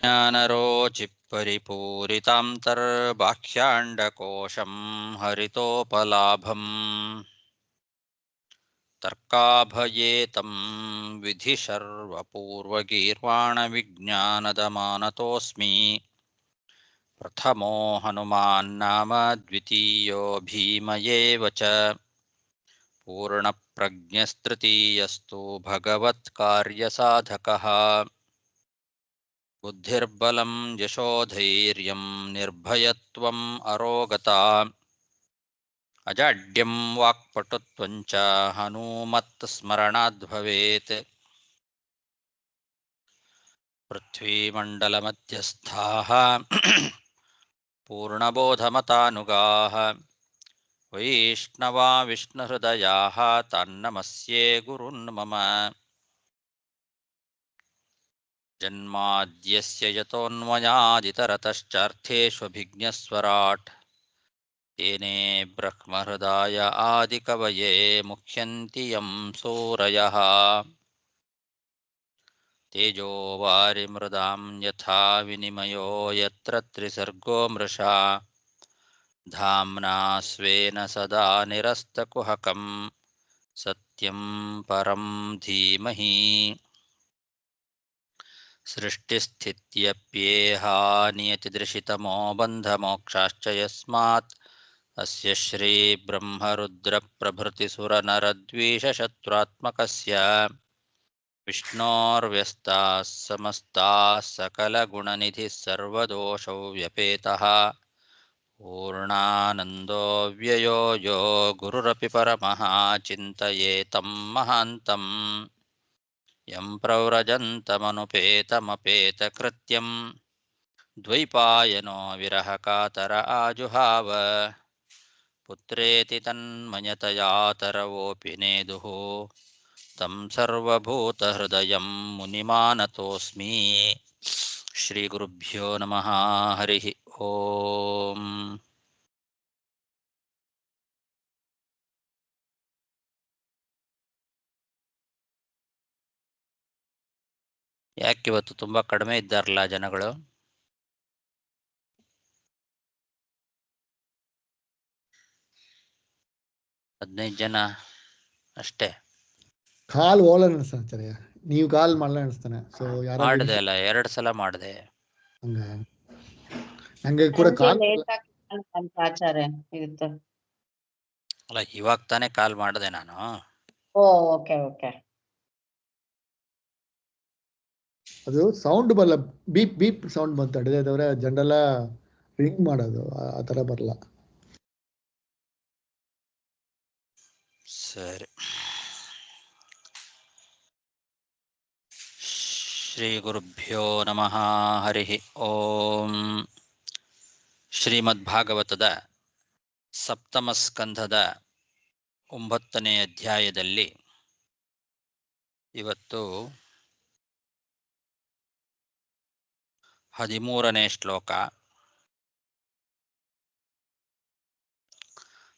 ज्ञानरोचिपरिपूरितान्तर्बाह्याण्डकोशं हरितोपलाभम् तर्काभयेतं विधिशर्वपूर्वगीर्वाणविज्ञानदमानतोऽस्मि प्रथमो हनुमान्नाम द्वितीयो भीमयेव च पूर्णप्रज्ञस्तृतीयस्तु भगवत्कार्यसाधकः बुद्धिर्बलं यशोधैर्यं निर्भयत्वम् अरोगता अजाड्यं वाक्पटुत्वं च हनूमत्स्मरणाद् भवेत् पृथ्वीमण्डलमध्यस्थाः पूर्णबोधमतानुगाः वैष्णवा विष्णुहृदयाः तान्नमस्ये गुरून् मम जन्माद्यस्य यतोऽन्वयादितरतश्चार्थेष्वभिज्ञस्वराट् तेने ब्रह्महृदाय आदिकवये मुह्यन्ति यं सूरयः तेजो वारिमृदां यथा विनिमयो यत्र त्रिसर्गो मृषा धाम्ना स्वेन सदा निरस्तकुहकं सत्यं परं धीमहि सृष्टिस्थित्यप्येहानियतिदृशितमो बन्धमोक्षाश्च यस्मात् अस्य श्रीब्रह्मरुद्रप्रभृतिसुरनरद्वीषशत्रुत्मकस्य विष्णोर्व्यस्ताः समस्ताः सकलगुणनिधिः सर्वदोषौ व्यपेतः पूर्णानन्दो व्ययो यो गुरुरपि परमः चिन्तयेतं महान्तम् यं प्रव्रजन्तमनुपेतमपेतकृत्यं द्वैपायनो विरहकातर आजुहाव पुत्रेति तन्मयतया तरवोऽपि नेदुः तं सर्वभूतहृदयं मुनिमानतोऽस्मि श्रीगुरुभ्यो नमः हरिः ಓಂ. ಯಾಕಿವತ್ತು ತುಂಬ ಕಡಿಮೆ ಇದ್ದಾರಲ್ಲ ಜನಗಳು? ಹದಿನೈದು ಜನ ಅಷ್ಟೇ. ಕಾಲ್ ಓಲನ್ ಅನ್ಸ್ತಾನೆ, ನೀವು ಕಾಲ್ ಮಾಡಲ್ಲ ಅನ್ಸ್ತಾನೆ. ಸೊ ಯಾರು ಮಾಡಿದೆ ಅಲ್ಲ, 2 ಸಲ ಮಾಡಿದೆ. ಹಂಗ ನಂಗೆ ಕೂಡ ಕಾಲ್ ಆಚಾರ್ಯ ಇರುತ್ತೆ ಅಲ್ಲ, ಇವಾಗ ತಾನೇ ಕಾಲ್ ಮಾಡಿದೆ ನಾನು. Okay okay. ಅದು ಸೌಂಡ್ ಬರಲ್ಲ, ಬೀಪ್ ಬೀಪ್ ಸೌಂಡ್ ಬಂತು. ಅಡಿದವ್ರೆ ಜನರೆಲ್ಲ ರಿಂಗ್ ಮಾಡೋದು ಆ ಥರ ಬರಲ್ಲ. ಸರಿ. ಶ್ರೀ ಗುರುಭ್ಯೋ ನಮಃ ಹರಿಃ ಓಂ. ಶ್ರೀಮದ್ಭಾಗವತದ ಸಪ್ತಮ ಸ್ಕಂಧದ 9ನೇ ಅಧ್ಯಾಯದಲ್ಲಿ ಇವತ್ತು 13ನೇ ಶ್ಲೋಕ.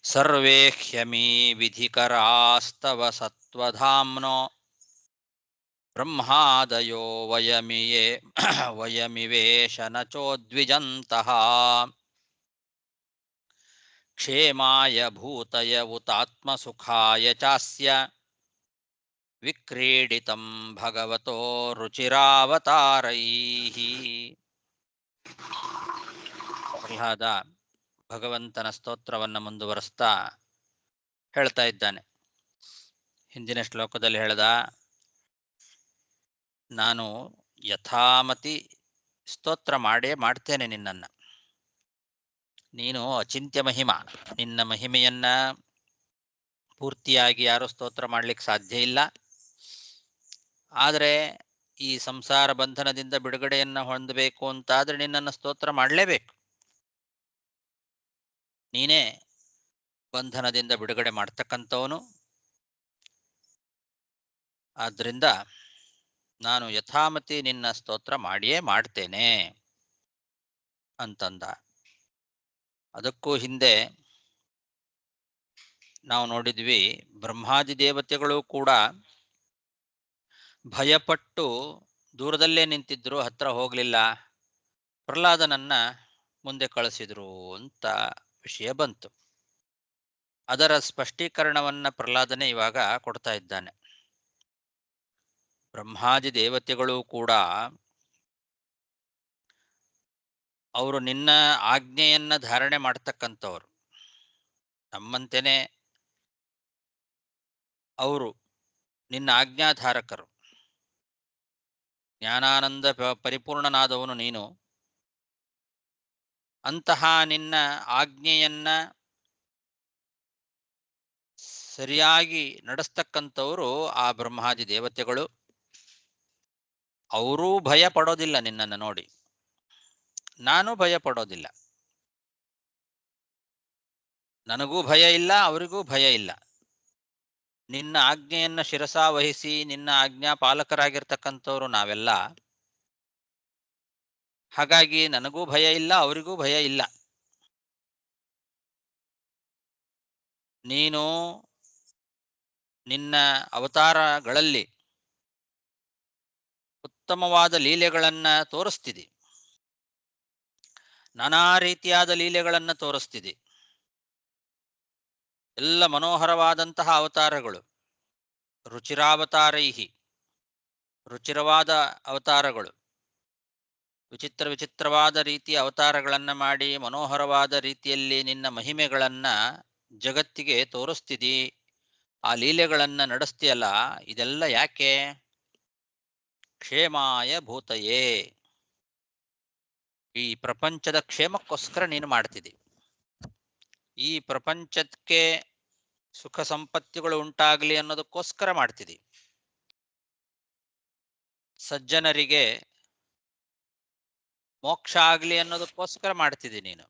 ಸರ್ವೇ ಹ್ಯಮಿ ವಿಧಿಕರಾಸ್ತವ ಸತ್ವಧಾಮ್ನೋ ಬ್ರಹ್ಮಾದಯೋ ವಯಮಿವೇಶ ನ ಚೋದ್ವಿಜಂತಃ ಕ್ಷೇಮಾಯ ಭೂತಯ ಉತಾತ್ಮಸುಖಾಯ ಚಾಸ್ಯ ವಿಕ್ರೀಡಿತಂ ಭಗವತೋ ರುಚಿರಾವತಾರೈಃ. ಪ್ರಹ್ಲಾದ ಭಗವಂತನ ಸ್ತೋತ್ರವನ್ನು ಮುಂದುವರಿಸ್ತಾ ಹೇಳ್ತಾ ಇದ್ದಾನೆ. ಹಿಂದಿನ ಶ್ಲೋಕದಲ್ಲಿ ಹೇಳ್ದ, ನಾನು ಯಥಾಮತಿ ಸ್ತೋತ್ರ ಮಾಡ್ತೇನೆ ನಿನ್ನನ್ನು. ನೀನು ಅಚಿಂತ್ಯ ಮಹಿಮಾ, ನಿನ್ನ ಮಹಿಮೆಯನ್ನ ಪೂರ್ತಿಯಾಗಿ ಯಾರೂ ಸ್ತೋತ್ರ ಮಾಡ್ಲಿಕ್ಕೆ ಸಾಧ್ಯ ಇಲ್ಲ. ಆದರೆ ಈ ಸಂಸಾರ ಬಂಧನದಿಂದ ಬಿಡುಗಡೆಯನ್ನ ಹೊಂದಬೇಕು ಅಂತಾದ್ರೆ ನಿನ್ನನ್ನು ಸ್ತೋತ್ರ ಮಾಡಲೇಬೇಕು. ನೀನೇ ಬಂಧನದಿಂದ ಬಿಡುಗಡೆ ಮಾಡ್ತಕ್ಕಂಥವನು. ಆದ್ರಿಂದ ನಾನು ಯಥಾಮತಿ ನಿನ್ನ ಸ್ತೋತ್ರ ಮಾಡಿಯೇ ಮಾಡ್ತೇನೆ ಅಂತಂದ. ಅದಕ್ಕೂ ಹಿಂದೆ ನಾವು ನೋಡಿದ್ವಿ, ಬ್ರಹ್ಮಾದಿ ದೇವತೆಗಳು ಕೂಡ ಭಯಪಟ್ಟು ದೂರದಲ್ಲೇ ನಿಂತಿದ್ರು, ಹತ್ರ ಹೋಗ್ಲಿಲ್ಲ. ಪ್ರಹ್ಲಾದನನ್ನ ಮುಂದೆ ಕಳಿಸಿದ್ರು ಅಂತ ವಿಷಯ ಬಂತು. ಅದರ ಸ್ಪಷ್ಟೀಕರಣವನ್ನ ಪ್ರಹ್ಲಾದನೇ ಇವಾಗ ಕೊಡ್ತಾ ಇದ್ದಾನೆ. ಬ್ರಹ್ಮಾದಿ ದೇವತೆಗಳು ಕೂಡ ಅವರು ನಿನ್ನ ಆಜ್ಞೆಯನ್ನ ಧಾರಣೆ ಮಾಡ್ತಕ್ಕಂಥವ್ರು. ನಮ್ಮಂತೆನೆ ಅವರು ನಿನ್ನ ಆಜ್ಞಾಧಾರಕರು. ಜ್ಞಾನಾನಂದ ಪರಿಪೂರ್ಣನಾದವನು ನೀನು. ಅಂತಹ ನಿನ್ನ ಆಜ್ಞೆಯನ್ನ ಸರಿಯಾಗಿ ನಡೆಸ್ತಕ್ಕಂಥವರು ಆ ಬ್ರಹ್ಮಾದಿ ದೇವತೆಗಳು. ಅವರೂ ಭಯ ಪಡೋದಿಲ್ಲ ನಿನ್ನನ್ನು ನೋಡಿ, ನಾನು ಭಯ ಪಡೋದಿಲ್ಲ. ನನಗೂ ಭಯ ಇಲ್ಲ, ಅವರಿಗೂ ಭಯ ಇಲ್ಲ. ನಿನ್ನ ಆಜ್ಞೆಯನ್ನ ಶಿರಸಾವಹಿಸಿ ನಿನ್ನ ಆಜ್ಞಾ ಪಾಲಕರಾಗಿರ್ತಕ್ಕಂಥವ್ರು ನಾವೆಲ್ಲ. ಹಾಗಾಗಿ ನನಗೂ ಭಯ ಇಲ್ಲ, ಅವರಿಗೂ ಭಯ ಇಲ್ಲ. ನೀನು ನಿನ್ನ ಅವತಾರಗಳಲ್ಲಿ ಉತ್ತಮವಾದ ಲೀಲೆಗಳನ್ನ ತೋರಿಸ್ತಿದಿ, ನಾನಾ ರೀತಿಯಾದ ಲೀಲೆಗಳನ್ನ ತೋರಿಸ್ತಿದಿ. ಎಲ್ಲ ಮನೋಹರವಾದಂತಹ ಅವತಾರಗಳು, ರುಚಿರಾವತಾರೈಹಿ, ರುಚಿರವಾದ ಅವತಾರಗಳು, ವಿಚಿತ್ರ ವಿಚಿತ್ರವಾದ ರೀತಿಯ ಅವತಾರಗಳನ್ನ ಮಾಡಿ ಮನೋಹರವಾದ ರೀತಿಯಲ್ಲಿ ನಿನ್ನ ಮಹಿಮೆಗಳನ್ನ ಜಗತ್ತಿಗೆ ತೋರಿಸ್ತಿದಿ. ಆ ಲೀಲೆಗಳನ್ನ ನಡೆಸ್ತೀಯಲ್ಲ, ಇದೆಲ್ಲ ಯಾಕೆ? ಕ್ಷೇಮಾಯ ಭೂತಯೇ, ಈ ಪ್ರಪಂಚದ ಕ್ಷೇಮಕ್ಕೋಸ್ಕರ ನೀನು ಮಾಡ್ತಿದಿ. ಈ ಪ್ರಪಂಚಕ್ಕೆ ಸುಖ ಸಂಪತ್ತಿಗಳು ಉಂಟಾಗಲಿ ಅನ್ನೋದಕ್ಕೋಸ್ಕರ ಮಾಡ್ತಿದಿ. ಸಜ್ಜನರಿಗೆ ಮೋಕ್ಷ ಆಗಲಿ ಅನ್ನೋದಕ್ಕೋಸ್ಕರ ಮಾಡ್ತಿದಿ. ನೀನು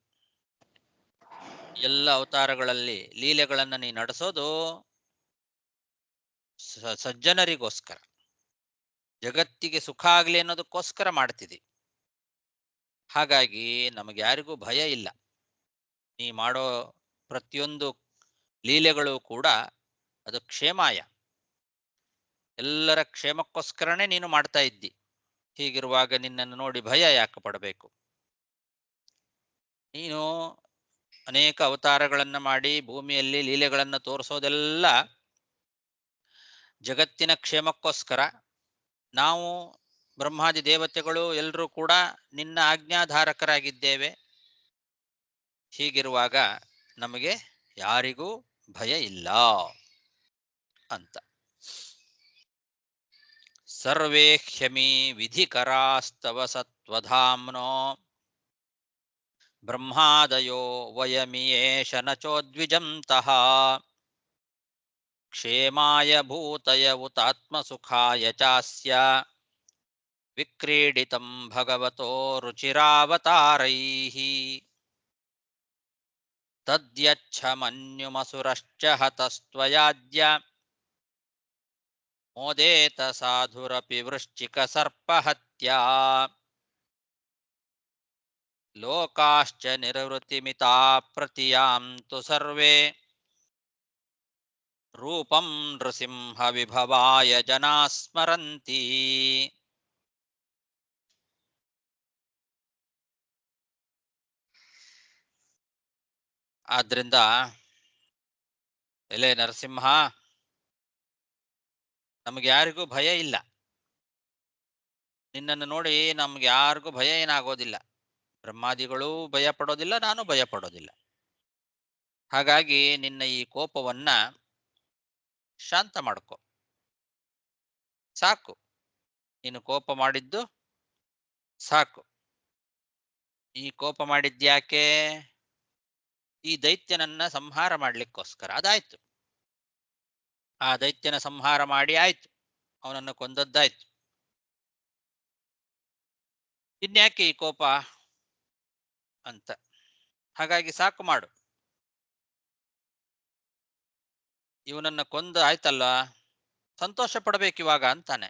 ಎಲ್ಲ ಅವತಾರಗಳಲ್ಲಿ ಲೀಲೆಗಳನ್ನ ನೀನು ನಡೆಸೋದು ಸಜ್ಜನರಿಗೋಸ್ಕರ, ಜಗತ್ತಿಗೆ ಸುಖ ಆಗಲಿ ಅನ್ನೋದಕ್ಕೋಸ್ಕರ ಮಾಡ್ತಿದಿ. ಹಾಗಾಗಿ ನಮಗೆ ಯಾರಿಗೂ ಭಯ ಇಲ್ಲ. ನೀ ಮಾಡೋ ಪ್ರತಿಯೊಂದು ಲೀಲೆಗಳು ಕೂಡ ಅದು ಕ್ಷೇಮಾಯ, ಎಲ್ಲರ ಕ್ಷೇಮಕ್ಕೋಸ್ಕರನೇ ನೀನು ಮಾಡ್ತಾ ಇದ್ದಿ. ಹೀಗಿರುವಾಗ ನಿನ್ನನ್ನು ನೋಡಿ ಭಯ ಯಾಕೆ ಪಡಬೇಕು? ನೀನು ಅನೇಕ ಅವತಾರಗಳನ್ನ ಮಾಡಿ ಭೂಮಿಯಲ್ಲಿ ಲೀಲೆಗಳನ್ನ ತೋರಿಸೋದೆಲ್ಲ ಜಗತ್ತಿನ ಕ್ಷೇಮಕ್ಕೋಸ್ಕರ. ನಾವು ಬ್ರಹ್ಮಾದಿ ದೇವತೆಗಳು ಎಲ್ಲರೂ ಕೂಡ ನಿನ್ನ ಆಜ್ಞಾಧಾರಕರಾಗಿದ್ದೇವೆ. ಹೀಗಿರುವಾಗ ನಮಗೆ ಯಾರಿಗೂ ಭಯ ಇಲ್ಲ ಅಂತ. ಸರ್ವೇ ಹ್ಯಮಿ ವಿಧಿಕರಾಸ್ತವ ಸತ್ವಧಾಮ್ನೋ ಬ್ರಹ್ಮಾದಯೋ ವಯಮಿಯೇಷ ನ ಚೋದ್ವಿಜಂತಃ ಕ್ಷೇಮಾಯ ಭೂತಯ ಉತಾತ್ಮಸುಖಾಯ ಚಾಸ್ಯ ವಿಕ್ರೀಡಿತಂ ಭಗವತೋ ರುಚಿರಾವತಾರೈಃ ತದ್ಯಚ್ಛ ಮನ್ಯುಮಸುರಶ್ಚ ಹತಸ್ತ್ವಯಾದ್ಯ ಮೋದೇತ ಸಾಧುರಪಿ ವೃಶ್ಚಿಕ ಸರ್ಪಹತ್ಯಾ ಲೋಕಾಶ್ಚ ನಿರವೃತಿಮಿತಾ ಪ್ರತಿಯಾಂತು ಸರ್ವೇ ರೂಪಂ ನೃಸಿಂಹ ವಿಭವಾಯ ಜನಾ ಸ್ಮರಂತಿ. ಆದ್ರಿಂದ ಎಲೆ ನರಸಿಂಹ, ನಮ್ಗೆ ಯಾರಿಗೂ ಭಯ ಇಲ್ಲ. ನಿನ್ನನ್ನು ನೋಡಿ ನಮ್ಗೆ ಯಾರಿಗೂ ಭಯ ಏನಾಗೋದಿಲ್ಲ. ಬ್ರಹ್ಮಾದಿಗಳು ಭಯ ಪಡೋದಿಲ್ಲ, ನಾನು ಭಯ ಪಡೋದಿಲ್ಲ. ಹಾಗಾಗಿ ನಿನ್ನ ಈ ಕೋಪವನ್ನ ಶಾಂತ ಮಾಡ್ಕೊ, ಸಾಕು. ನೀನು ಕೋಪ ಮಾಡಿದ್ದು ಸಾಕು. ಈ ಕೋಪ ಮಾಡಿದ್ಯಾಕೆ? ಈ ದೈತ್ಯನನ್ನ ಸಂಹಾರ ಮಾಡ್ಲಿಕ್ಕೋಸ್ಕರ. ಅದಾಯ್ತು. ಆ ದೈತ್ಯನ ಸಂಹಾರ ಮಾಡಿ ಆಯ್ತು, ಅವನನ್ನು ಕೊಂದದ್ದಾಯ್ತು. ಇನ್ಯಾಕೆ ಈ ಕೋಪ ಅಂತ. ಹಾಗಾಗಿ ಸಾಕು ಮಾಡು. ಇವನನ್ನ ಕೊಂದ ಆಯ್ತಲ್ಲ, ಸಂತೋಷ ಪಡಬೇಕಿವಾಗ ಅಂತಾನೆ.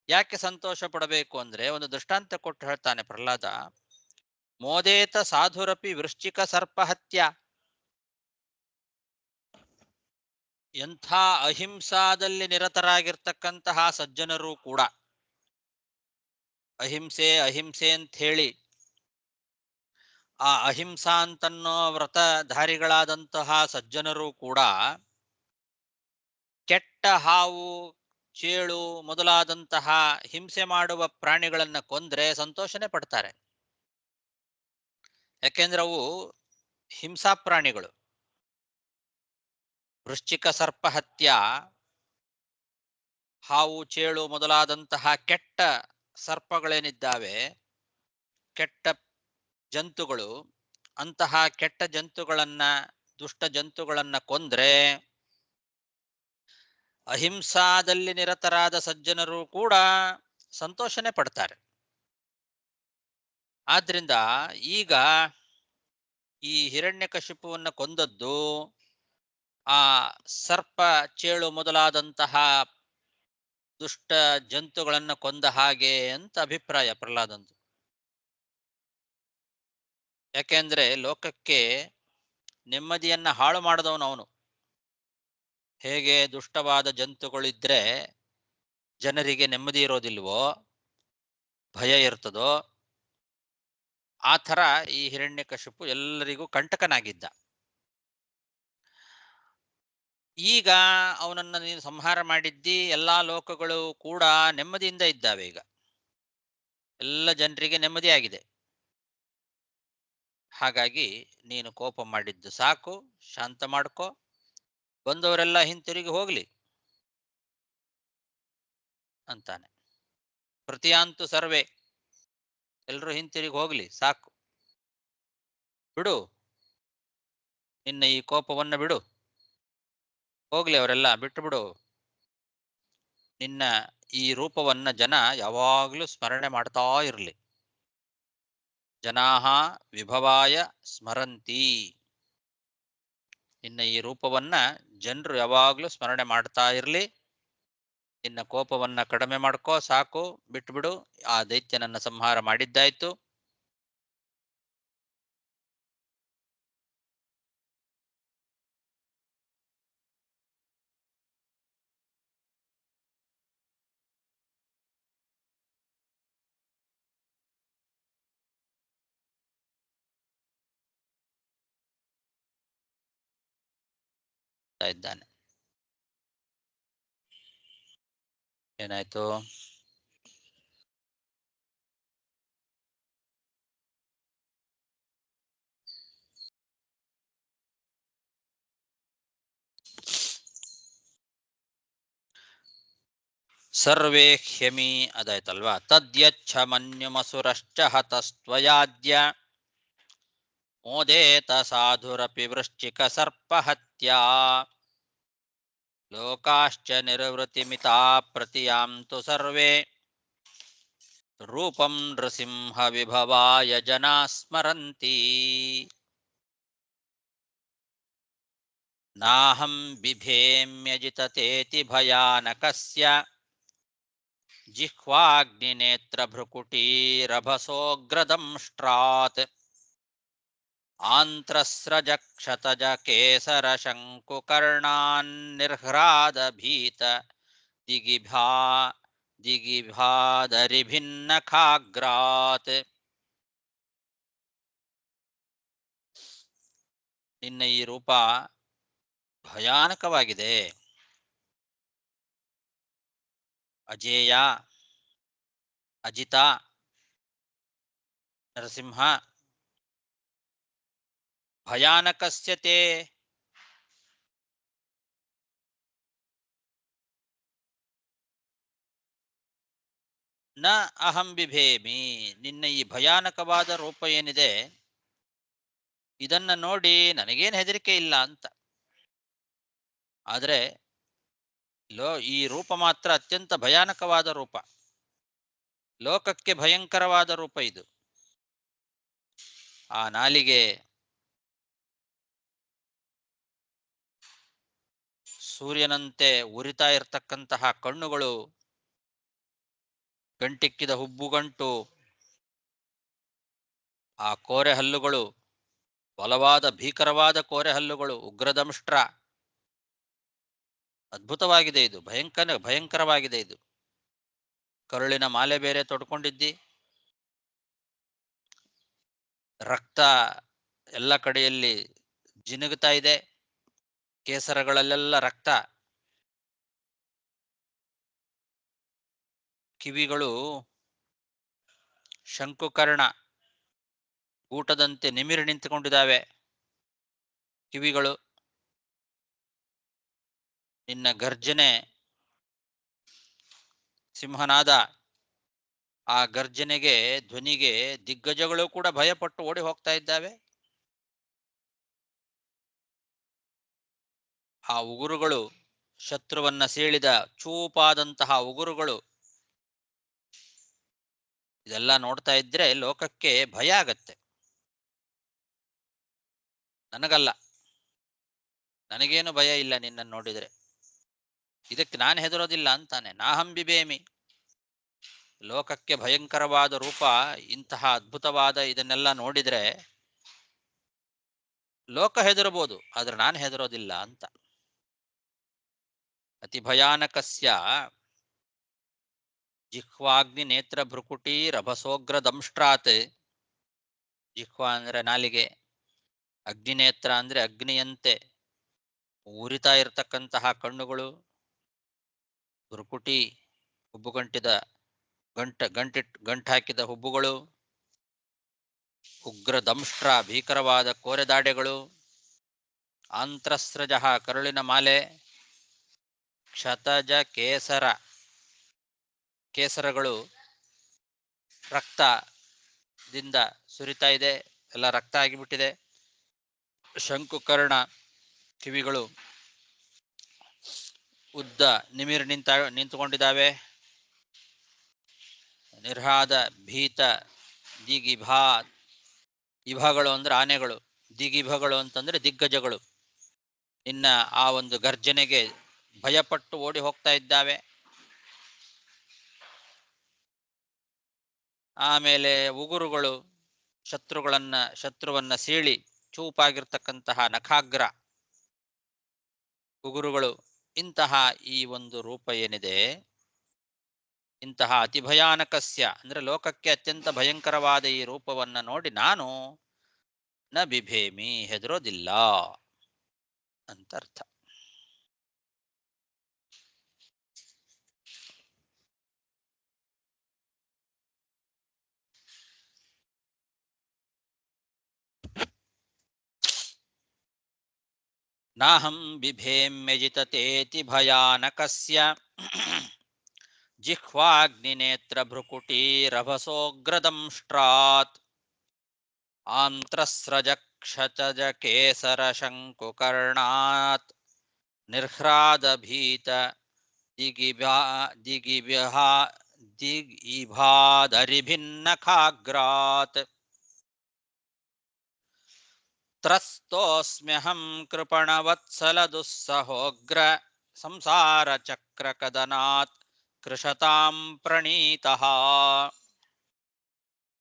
ಯಾಕೆ ಸಂತೋಷ ಪಡಬೇಕು ಅಂದ್ರೆ ಒಂದು ದೃಷ್ಟಾಂತ ಕೊಟ್ಟು ಹೇಳ್ತಾನೆ ಪ್ರಹ್ಲಾದ. ಮೋದೇತ ಸಾಧುರಪಿ ವೃಶ್ಚಿಕ ಸರ್ಪಹತ್ಯ. ಎಂಥ ಅಹಿಂಸಾದಲ್ಲಿ ನಿರತರಾಗಿರ್ತಕ್ಕಂತಹ ಸಜ್ಜನರು ಕೂಡ, ಅಹಿಂಸೆ ಅಹಿಂಸೆ ಅಂತ ಹೇಳಿ ಆ ಅಹಿಂಸಾ ಅಂತನ್ನೋ ವ್ರತಧಾರಿಗಳಾದಂತಹ ಸಜ್ಜನರು ಕೂಡ ಕೆಟ್ಟ ಹಾವು ಚೇಳು ಮೊದಲಾದಂತಹ ಹಿಂಸೆ ಮಾಡುವ ಪ್ರಾಣಿಗಳನ್ನ ಕೊಂದ್ರೆ ಸಂತೋಷನೇ ಪಡ್ತಾರೆ. ಯಾಕೆಂದ್ರೆ ಅವು ಹಿಂಸಾ ಪ್ರಾಣಿಗಳು. ವೃಶ್ಚಿಕ ಸರ್ಪ ಹತ್ಯ, ಹಾವು ಚೇಳು ಮೊದಲಾದಂತಹ ಕೆಟ್ಟ ಸರ್ಪಗಳೇನಿದ್ದಾವೆ, ಕೆಟ್ಟ ಜಂತುಗಳು, ಅಂತಹ ಕೆಟ್ಟ ಜಂತುಗಳನ್ನ, ದುಷ್ಟ ಜಂತುಗಳನ್ನ ಕೊಂದ್ರೆ ಅಹಿಂಸಾದಲ್ಲಿ ನಿರತರಾದ ಸಜ್ಜನರು ಕೂಡ ಸಂತೋಷನೇ ಪಡ್ತಾರೆ. ಆದ್ರಿಂದ ಈಗ ಈ ಹಿರಣ್ಯಕಶಿಪುವನ್ನ ಕೊಂದದ್ದು ಆ ಸರ್ಪ ಚೇಳು ಮೊದಲಾದಂತಹ ದುಷ್ಟ ಜಂತುಗಳನ್ನ ಕೊಂದ ಹಾಗೆ ಅಂತ ಅಭಿಪ್ರಾಯ ಪ್ರಹ್ಲಾದಂದು. ಯಾಕೆಂದ್ರೆ ಲೋಕಕ್ಕೆ ನೆಮ್ಮದಿಯನ್ನ ಹಾಳು ಮಾಡಿದವನು ಅವನು. ಹೇಗೆ ದುಷ್ಟವಾದ ಜಂತುಗಳಿದ್ರೆ ಜನರಿಗೆ ನೆಮ್ಮದಿ ಇರೋದಿಲ್ವೋ, ಭಯ ಇರ್ತದೋ, ಆ ಥರ ಈ ಹಿರಣ್ಯಕಶಿಪು ಎಲ್ಲರಿಗೂ ಕಂಟಕನಾಗಿದ್ದ. ಈಗ ಅವನನ್ನ ನೀನು ಸಂಹಾರ ಮಾಡಿದ್ದಿ, ಎಲ್ಲಾ ಲೋಕಗಳು ಕೂಡ ನೆಮ್ಮದಿಯಿಂದ ಇದ್ದಾವೆ. ಈಗ ಎಲ್ಲ ಜನರಿಗೆ ನೆಮ್ಮದಿಯಾಗಿದೆ. ಹಾಗಾಗಿ ನೀನು ಕೋಪ ಮಾಡಿದ್ದು ಸಾಕು, ಶಾಂತ ಮಾಡ್ಕೋ, ಬಂದವರೆಲ್ಲ ಹಿಂತಿರುಗಿ ಹೋಗ್ಲಿ ಅಂತಾನೆ. ಪ್ರತಿಯಾಂತು ಸರ್ವೇ, ಎಲ್ರೂ ಹಿಂತಿರುಗಿ ಹೋಗ್ಲಿ ಸಾಕು, ಬಿಡು, ನಿನ್ನ ಈ ಕೋಪವನ್ನ ಬಿಡು, ಹೋಗ್ಲಿ ಅವರೆಲ್ಲ, ಬಿಟ್ಟು ಬಿಡು. ನಿನ್ನ ಈ ರೂಪವನ್ನ ಜನ ಯಾವಾಗ್ಲೂ ಸ್ಮರಣೆ ಮಾಡ್ತಾ ಇರ್ಲಿ. ಜನಾಹ ವಿಭವಾಯ ಸ್ಮರಂತಿ. ನಿನ್ನ ಈ ರೂಪವನ್ನ ಜನರು ಯಾವಾಗ್ಲೂ ಸ್ಮರಣೆ ಮಾಡ್ತಾ ಇರ್ಲಿ. ನಿನ್ನ ಕೋಪವನ್ನ ಕಡಿಮೆ ಮಾಡ್ಕೋ ಸಾಕು, ಬಿಟ್ಬಿಡು. ಆ ದೈತ್ಯನನ್ನ ಸಂಹಾರ ಮಾಡಿದ್ದಾಯ್ತು. ಇದ್ದಾನೆ. ಏನಾಯ್ತು? ಸರ್ವೇ ಹ್ಯಮಿ ಅದಾಯ್ತಲ್ವಾ. ತದ್ಯಚ್ಛ ಮನ್ಯುಮಸುರಶ್ಚ ಹತಸ್ತ್ವಯಾದ್ಯ ಮೋದೇತ ಸಾಧುರಪಿ ವೃಶ್ಚಿಕ ಸರ್ಪಹತ್ಯಾ ಲೋಕಾಶ್ಚ ನಿರ್ವೃತಿಮಿತಾ ಪ್ರತಿಯಾಂತು ಸರ್ವೇ ರೂಪಂ ನೃಸಿಂಹ ವಿಭವಾಯ ಜನಾ ಸ್ಮರಂತಿ. ನಾಹಂ ಬಿಭೇಮ್ಯಜಿತತೇತಿ ಭಯಾನಕಸ್ಯ ಜಿಹ್ವಾಗ್ನಿನೇತ್ರ ಭ್ರುಕುಟೀರಭಸೋಗ್ರದಂಷ್ಟ್ರಾತ್ ಆಂತ್ರಸ್ರಜಕ್ಷತಜ ಕೇಸರ ಶಂಕುಕರ್ಣಾನ್ ನಿರ್ಹ್ರಾದ ಭೀತ ದಿಗಿಭಾದರಿಭಿನ್ನಖಾಗ್ರಾತ್. ನಿನ್ನ ಈ ರೂಪ ಭಯಾನಕವಾಗಿದೆ. ಅಜೇಯ, ಅಜಿತ, ನರಸಿಂಹ, ಭಯಾನಕಸ್ಯತೆ ನ ಅಹಂ ಬಿಭೇಮಿ. ನಿನ್ನ ಈ ಭಯಾನಕವಾದ ರೂಪ ಏನಿದೆ ಇದನ್ನ ನೋಡಿ ನನಗೇನು ಹೆದರಿಕೆ ಇಲ್ಲ ಅಂತ. ಆದರೆ ಈ ರೂಪ ಮಾತ್ರ ಅತ್ಯಂತ ಭಯಾನಕವಾದ ರೂಪ, ಲೋಕಕ್ಕೆ ಭಯಂಕರವಾದ ರೂಪ ಇದು. ಆ ನಾಲಿಗೆ, ಸೂರ್ಯನಂತೆ ಉರಿತಾ ಇರತಕ್ಕಂತಹ ಕಣ್ಣುಗಳು, ಗಂಟಿಕ್ಕಿದ ಹುಬ್ಬುಗಂಟು, ಆ ಕೋರೆ ಹಲ್ಲುಗಳು, ಬಲವಾದ ಭೀಕರವಾದ ಕೋರೆ ಹಲ್ಲುಗಳು, ಉಗ್ರದಂಷ್ಟ್ರ. ಅದ್ಭುತವಾಗಿದೆ ಇದು, ಭಯಂಕರವಾಗಿದೆ ಇದು. ಕರುಳಿನ ಮಾಲೆ ಬೇರೆ ತೊಡ್ಕೊಂಡಿದ್ದಿ, ರಕ್ತ ಎಲ್ಲ ಕಡೆಯಲ್ಲಿ ಜಿನುಗುತ್ತಾ ಇದೆ, ಕೇಸರಗಳಲ್ಲೆಲ್ಲ ರಕ್ತ. ಕಿವಿಗಳು ಶಂಕುಕರ್ಣ ಊಟದಂತೆ ನಿಮಿರಿ ನಿಂತುಕೊಂಡಿದ್ದಾವೆ. ಕಿವಿಗಳು ನಿನ್ನ ಗರ್ಜನೆ ಸಿಂಹನಾದ. ಆ ಗರ್ಜನೆಗೆ, ಧ್ವನಿಗೆ ದಿಗ್ಗಜಗಳು ಕೂಡ ಭಯಪಟ್ಟು ಓಡಿ ಹೋಗ್ತಾ ಇದ್ದಾವೆ. ಆ ಉಗುರುಗಳು, ಶತ್ರುವನ್ನ ಸೀಳಿದ ಚೂಪಾದಂತಹ ಉಗುರುಗಳು, ಇದೆಲ್ಲ ನೋಡ್ತಾ ಇದ್ರೆ ಲೋಕಕ್ಕೆ ಭಯ ಆಗತ್ತೆ. ನನಗಲ್ಲ, ನನಗೇನು ಭಯ ಇಲ್ಲ ನಿನ್ನನ್ನು ನೋಡಿದ್ರೆ. ಇದಕ್ಕೆ ನಾನು ಹೆದರೋದಿಲ್ಲ ಅಂತಾನೆ. ನಾಹಂಬಿಬೇಮಿ. ಲೋಕಕ್ಕೆ ಭಯಂಕರವಾದ ರೂಪ, ಇಂತಹ ಅದ್ಭುತವಾದ ಇದನ್ನೆಲ್ಲ ನೋಡಿದ್ರೆ ಲೋಕ ಹೆದರಬಹುದು, ಆದ್ರೆ ನಾನು ಹೆದರೋದಿಲ್ಲ ಅಂತ. ಅತಿ ಭಯಾನಕಸ್ಯ ಜಿಹ್ವಾಗ್ನಿ ನೇತ್ರ ಭ್ರುಕುಟಿ ರಭಸೋಗ್ರ ದಂಷ್ಟ್ರಾತ್. ಜಿಹ್ವಾ ಅಂದ್ರೆ ನಾಲಿಗೆ, ಅಗ್ನಿನೇತ್ರ ಅಂದ್ರೆ ಅಗ್ನಿಯಂತೆ ಉರಿತಾ ಇರತಕ್ಕಂತಹ ಕಣ್ಣುಗಳು, ಭ್ರುಕುಟಿ ಹುಬ್ಬುಗಂಟಿದ ಗಂಟಾಕಿದ ಹುಬ್ಬುಗಳು, ಉಗ್ರ ದಂಷ್ಟ್ರ ಭೀಕರವಾದ ಕೋರೆದಾಡೆಗಳು, ಆಂತ್ರಸ್ರಜ ಕರುಳಿನ ಮಾಲೆ, ಕ್ಷತಜ ಕೇಸರಗಳು ರಕ್ತದಿಂದ ಸುರಿತಾ ಇದೆ, ಎಲ್ಲ ರಕ್ತ ಆಗಿಬಿಟ್ಟಿದೆ. ಶಂಕುಕರ್ಣ ಕಿವಿಗಳು ಉದ್ದ ನಿಮಿರಿ ನಿಂತುಕೊಂಡಿದ್ದಾವೆ. ನಿರ್ಹಾದ ಭೀತ ದಿಗಿಭಾ. ಇಭಗಳು ಅಂದ್ರೆ ಆನೆಗಳು, ದಿಗಿಭಗಳು ಅಂತಂದ್ರೆ ದಿಗ್ಗಜಗಳು. ನಿನ್ನ ಆ ಒಂದು ಗರ್ಜನೆಗೆ ಭಯಪಟ್ಟು ಓಡಿ ಹೋಗ್ತಾ ಇದ್ದಾವೆ. ಆಮೇಲೆ ಉಗುರುಗಳು ಶತ್ರುವನ್ನ ಸೀಳಿ ಚೂಪಾಗಿರ್ತಕ್ಕಂತಹ ನಖಾಗ್ರ ಉಗುರುಗಳು. ಇಂತಹ ಈ ಒಂದು ರೂಪ ಏನಿದೆ, ಇಂತಹ ಅತಿ ಭಯಾನಕಸ್ಯ ಅಂದ್ರೆ ಲೋಕಕ್ಕೆ ಅತ್ಯಂತ ಭಯಂಕರವಾದ ಈ ರೂಪವನ್ನ ನೋಡಿ ನಾನು ನ ಬಿಭೇಮಿ, ಹೆದರೋದಿಲ್ಲ ಅಂತ ಅರ್ಥ. ನಾಹಂ ಬಿಭೇಮ್ಯಜಿತತೇತಿ ಭಯಾನಕಸ್ಯ ಜಿಹ್ವಾಗ್ನಿನೇತ್ರ ಭ್ರುಕುಟಿ ರಭಸೋಗ್ರದಂಷ್ಟ್ರಾತ್ ಆಂತ್ರಸ್ರಜ ಕ್ಷತಜ ಕೇಸರ ಶಂಕುಕರ್ಣಾತ್ ನಿರ್ಹ್ರಾದ ಭೀತ ದಿಗಿಭಾದರಿಭಿನ್ನಖಾಗ್ರಾತ್ ತ್ರಸ್ತೋಸ್ಮ್ಯಹಂ ಕೃಪಣವತ್ಸಲ ದುಸ್ಸಹೋಗ್ರ ಸಂಸಾರ ಚಕ್ರ ಕದನಾತ್ ಕೃಷತಾಂ ಪ್ರಣೀತಃ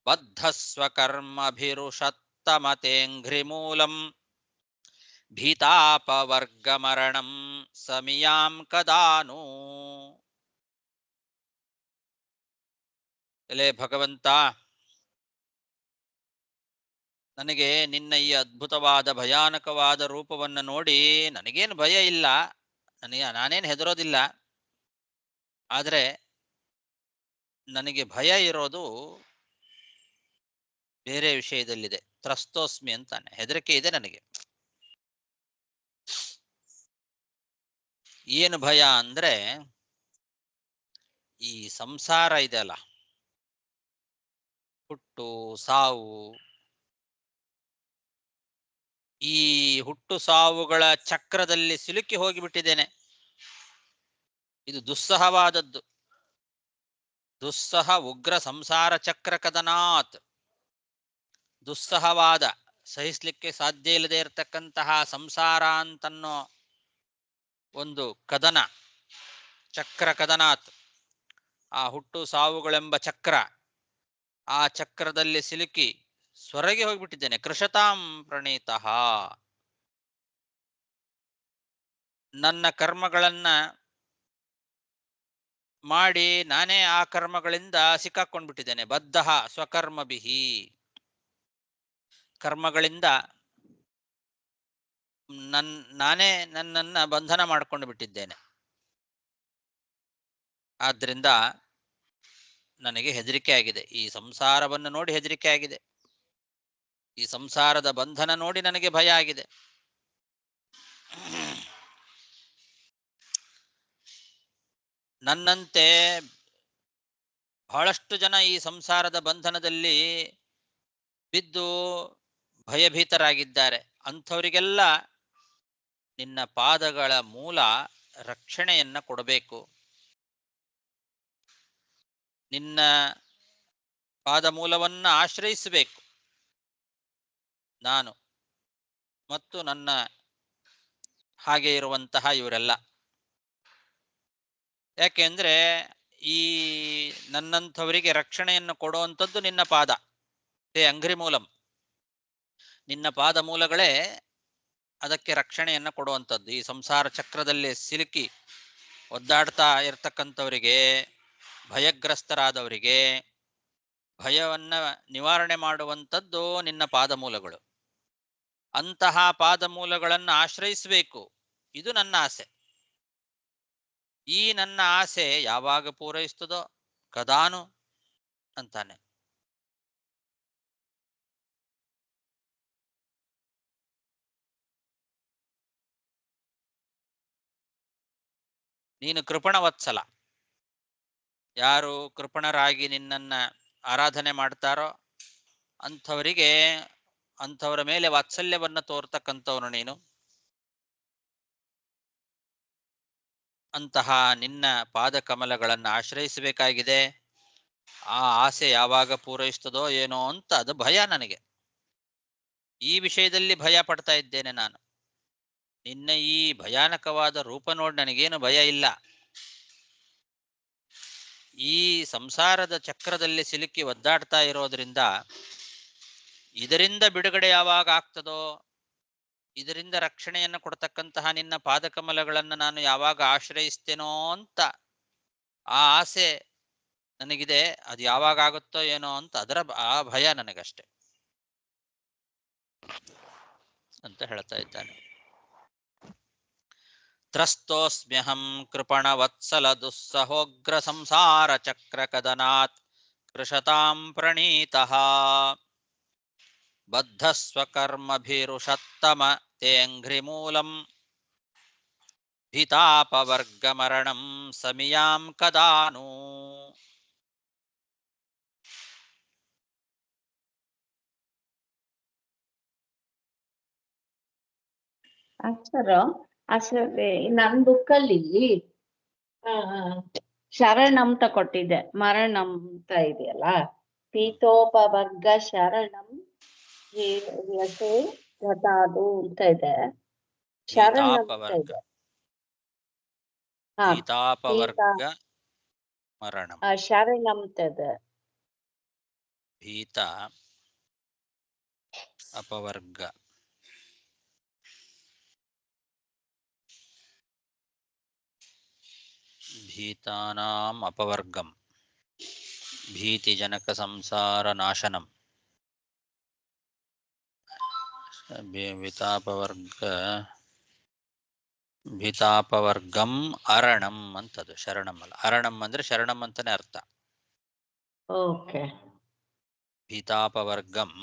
ಬದ್ಧಸ್ವಕರ್ಮಭಿರುಷತ್ತಮತೇಂಘ್ರಿಮೂಲಂ ಭೀತಾಪವರ್ಗಮರಣಂ ಸಮಿಯಾಂ ಕದಾನು. ಎಲೆ ಭಗವಂತ, ನನಗೆ ನಿನ್ನ ಈ ಅದ್ಭುತವಾದ ಭಯಾನಕವಾದ ರೂಪವನ್ನು ನೋಡಿ ನನಗೇನು ಭಯ ಇಲ್ಲ, ನಾನೇನು ಹೆದರೋದಿಲ್ಲ. ಆದರೆ ನನಗೆ ಭಯ ಇರೋದು ಬೇರೆ ವಿಷಯದಲ್ಲಿದೆ. ತ್ರಸ್ತೋಸ್ಮಿ ಅಂತಾನೆ, ಹೆದರಿಕೆ ಇದೆ ನನಗೆ. ಏನು ಭಯ ಅಂದ್ರೆ ಈ ಸಂಸಾರ ಇದೆಯಲ್ಲ, ಹುಟ್ಟು ಸಾವು, ಈ ಹುಟ್ಟು ಸಾವುಗಳ ಚಕ್ರದಲ್ಲಿ ಸಿಲುಕಿ ಹೋಗಿಬಿಟ್ಟಿದ್ದೇನೆ. ಇದು ದುಸ್ಸಹವಾದದ್ದು. ದುಸ್ಸಹ ಉಗ್ರ ಸಂಸಾರ ಚಕ್ರ ಕದನಾತ್. ದುಸ್ಸಹವಾದ, ಸಹಿಸ್ಲಿಕ್ಕೆ ಸಾಧ್ಯ ಇಲ್ಲದೆ ಇರತಕ್ಕಂತಹ ಸಂಸಾರ ಅಂತನ್ನೋ ಒಂದು ಕದನ, ಚಕ್ರ ಕದನಾತ್. ಆ ಹುಟ್ಟು ಸಾವುಗಳೆಂಬ ಚಕ್ರ, ಆ ಚಕ್ರದಲ್ಲಿ ಸಿಲುಕಿ ಸ್ವರಗೆ ಹೋಗ್ಬಿಟ್ಟಿದ್ದೇನೆ. ಕೃಷತಾಂ ಪ್ರಣೀತಃ. ನನ್ನ ಕರ್ಮಗಳನ್ನ ಮಾಡಿ ನಾನೇ ಆ ಕರ್ಮಗಳಿಂದ ಸಿಕ್ಕಾಕೊಂಡ್ಬಿಟ್ಟಿದ್ದೇನೆ. ಬದ್ಧ ಸ್ವಕರ್ಮಭಿಹಿ. ಕರ್ಮಗಳಿಂದ ನಾನೇ ನನ್ನನ್ನ ಬಂಧನ ಮಾಡಿಕೊಂಡು ಬಿಟ್ಟಿದ್ದೇನೆ. ಆದ್ರಿಂದ ನನಗೆ ಹೆದರಿಕೆ ಆಗಿದೆ. ಈ ಸಂಸಾರವನ್ನು ನೋಡಿ ಹೆದರಿಕೆ ಆಗಿದೆ. ಈ ಸಂಸಾರದ ಬಂಧನ ನೋಡಿ ನನಗೆ ಭಯ ಆಗಿದೆ. ನನ್ನಂತೆ ಬಹಳಷ್ಟು ಜನ ಈ ಸಂಸಾರದ ಬಂಧನದಲ್ಲಿ ಬಿದ್ದು ಭಯಭೀತರಾಗಿದ್ದಾರೆ. ಅಂಥವರಿಗೆಲ್ಲ ನಿನ್ನ ಪಾದಗಳ ಮೂಲ ರಕ್ಷಣೆಯನ್ನ ಕೊಡಬೇಕು. ನಿನ್ನ ಪಾದ ಮೂಲವನ್ನ ಆಶ್ರಯಿಸಬೇಕು ನಾನು ಮತ್ತು ನನ್ನ ಹಾಗೆ ಇರುವಂತಹ ಇವರೆಲ್ಲ. ಯಾಕೆಂದ್ರೆ ಈ ನನ್ನಂಥವರಿಗೆ ರಕ್ಷಣೆಯನ್ನು ಕೊಡುವಂಥದ್ದು ನಿನ್ನ ಪಾದ. ಅಂಘ್ರಿ ಮೂಲಂ, ನಿನ್ನ ಪಾದ ಮೂಲಗಳೇ ಅದಕ್ಕೆ ರಕ್ಷಣೆಯನ್ನ ಕೊಡುವಂಥದ್ದು. ಈ ಸಂಸಾರ ಚಕ್ರದಲ್ಲಿ ಸಿಲುಕಿ ಒದ್ದಾಡ್ತಾ ಇರ್ತಕ್ಕಂಥವರಿಗೆ, ಭಯಗ್ರಸ್ತರಾದವರಿಗೆ ಭಯವನ್ನ ನಿವಾರಣೆ ಮಾಡುವಂಥದ್ದು ನಿನ್ನ ಪಾದ ಮೂಲಗಳು. ಅಂತಹ ಪಾದ ಮೂಲಗಳನ್ನು ಆಶ್ರಯಿಸಬೇಕು. ಇದು ನನ್ನ ಆಸೆ. ಈ ನನ್ನ ಆಸೆ ಯಾವಾಗ ಪೂರೈಸ್ತದೋ ಕದಾನು ಅಂತಾನೆ. ನೀನು ಕೃಪಣ ವತ್ಸಲ. ಯಾರು ಕೃಪಣರಾಗಿ ನಿನ್ನನ್ನ ಆರಾಧನೆ ಮಾಡ್ತಾರೋ ಅಂಥವರ ಮೇಲೆ ವಾತ್ಸಲ್ಯವನ್ನ ತೋರ್ತಕ್ಕಂಥವನು ನೀನು. ಅಂತಹ ನಿನ್ನ ಪಾದ ಕಮಲಗಳನ್ನು ಆಶ್ರಯಿಸಬೇಕಾಗಿದೆ. ಆ ಆಸೆ ಯಾವಾಗ ಪೂರೈಸ್ತದೋ ಏನೋ ಅಂತ ಅದು ಭಯ ನನಗೆ. ಈ ವಿಷಯದಲ್ಲಿ ಭಯ ಪಡ್ತಾ ಇದ್ದೇನೆ ನಾನು. ನಿನ್ನ ಈ ಭಯಾನಕವಾದ ರೂಪ ನೋಡಿ ನನಗೇನು ಭಯ ಇಲ್ಲ. ಈ ಸಂಸಾರದ ಚಕ್ರದಲ್ಲಿ ಸಿಲುಕಿ ಒದ್ದಾಡ್ತಾ ಇರೋದ್ರಿಂದ ಇದರಿಂದ ಬಿಡುಗಡೆ ಯಾವಾಗ ಆಗ್ತದೋ, ಇದರಿಂದ ರಕ್ಷಣೆಯನ್ನು ಕೊಡ್ತಕ್ಕಂತಹ ನಿನ್ನ ಪಾದಕಮಲಗಳನ್ನು ನಾನು ಯಾವಾಗ ಆಶ್ರಯಿಸ್ತೇನೋ ಅಂತ ಆ ಆಸೆ ನನಗಿದೆ. ಅದು ಯಾವಾಗ ಆಗುತ್ತೋ ಏನೋ ಅಂತ ಆ ಭಯ ನನಗಷ್ಟೆ ಅಂತ ಹೇಳ್ತಾ ಇದ್ದಾನೆ. ತ್ರಸ್ತೋಸ್ಮ್ಯಹಂ ಕೃಪಣ ವತ್ಸಲ ದುಸ್ಸಹೋಗ್ರ ಸಂಸಾರ ಚಕ್ರ ಕದನಾತ್ ಕೃಷತಾಂ ಪ್ರಣೀತಃ ಬದ್ಧ ಸ್ವಕರ್ಮಭಿರುಷತ್ತಮ ತೇಂಘ್ರಿಮೂಲಂ ಭೀತಾಪವರ್ಗಮರಣಂ ಸಮಿಯಾಂ ಕದಾನು. ಆಚಾರ್ಯ ನನ್ ಬುಕ್ಕಲ್ಲಿ ಶರಣಂ ಅಂತ ಕೊಟ್ಟಿದೆ, ಮರಣಂ ಅಂತ ಇದೆಯಲ್ಲ. ಪೀತೋಪವರ್ಗ ಶರಣಂ ಯಸೆ ಗತಾದು ಅಂತ ಇದೆ. ಶರಣಂ ಅಂತ ಇದೆ. ಭೀತಾಪವರ್ಗ ಮರಣಂ. ಶರಣಂ ಅಂತ ಇದೆ. ಭೀತ ಅಪವರ್ಗ ಭೀತಾನಾಂ ಅಪವರ್ಗಂ ಭೀತಿಜನಕ ಸಂಸಾರ ನಾಶನಂ. ಭೀತಾಪವರ್ಗಂ ಅರಣಂ ಅಂತದು, ಶರಣಂ ಅಲ್ಲ. ಅರಣಂ ಅಂದ್ರೆ ಶರಣಂ ಅಂತಾನೆ ಅರ್ಥ. ಓಕೆ. ಭೀತಾಪವರ್ಗಂ